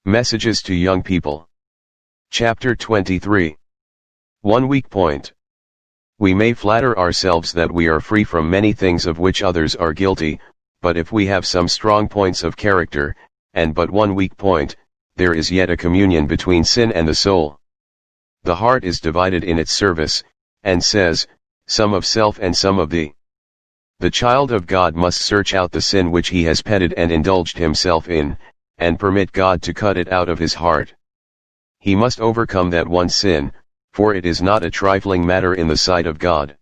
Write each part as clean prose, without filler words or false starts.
Messages to Young People. Chapter 23. One weak point. We may flatter ourselves that we are free from many things of which others are guilty, but if we have some strong points of character, and but one weak point, there is yet a communion between sin and the soul. The heart is divided in its service, and says, some of self and some of thee. The child of God must search out the sin which he has petted and indulged himself in, and permit God to cut it out of his heart. He must overcome that one sin, for it is not a trifling matter in the sight of God.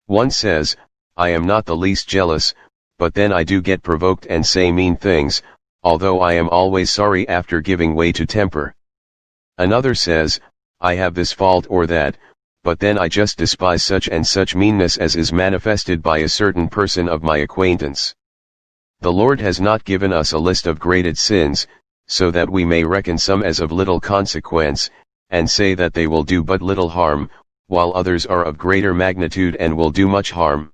One says, I am not the least jealous, but then I do get provoked and say mean things, although I am always sorry after giving way to temper. Another says, I have this fault or that, but then I just despise such and such meanness as is manifested by a certain person of my acquaintance. The Lord has not given us a list of graded sins, so that we may reckon some as of little consequence, and say that they will do but little harm, while others are of greater magnitude and will do much harm.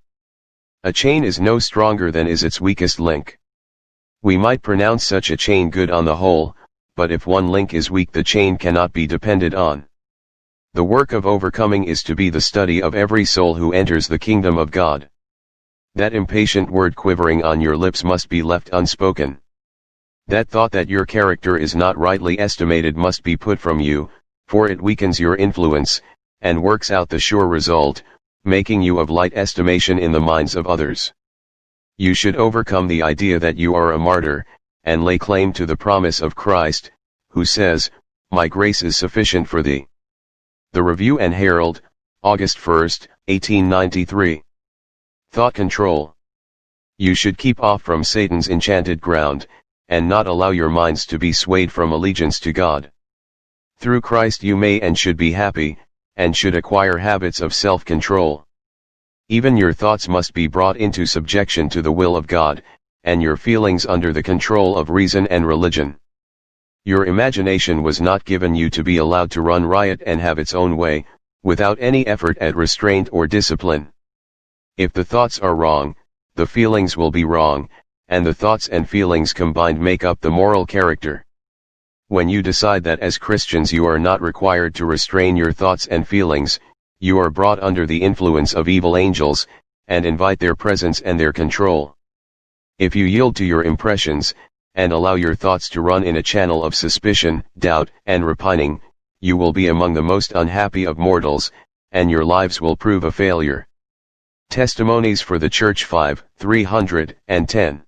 A chain is no stronger than is its weakest link. We might pronounce such a chain good on the whole, but if one link is weak the chain cannot be depended on. The work of overcoming is to be the study of every soul who enters the kingdom of God. That impatient word quivering on your lips must be left unspoken. That thought that your character is not rightly estimated must be put from you, for it weakens your influence, and works out the sure result, making you of light estimation in the minds of others. You should overcome the idea that you are a martyr, and lay claim to the promise of Christ, who says, My grace is sufficient for thee. The Review and Herald, August 1, 1893. Thought control. You should keep off from Satan's enchanted ground, and not allow your minds to be swayed from allegiance to God. Through Christ you may and should be happy, and should acquire habits of self-control. Even your thoughts must be brought into subjection to the will of God, and your feelings under the control of reason and religion. Your imagination was not given you to be allowed to run riot and have its own way, without any effort at restraint or discipline. If the thoughts are wrong, the feelings will be wrong, and the thoughts and feelings combined make up the moral character. When you decide that as Christians you are not required to restrain your thoughts and feelings, you are brought under the influence of evil angels, and invite their presence and their control. If you yield to your impressions, and allow your thoughts to run in a channel of suspicion, doubt, and repining, you will be among the most unhappy of mortals, and your lives will prove a failure. Testimonies for the Church 5, 310.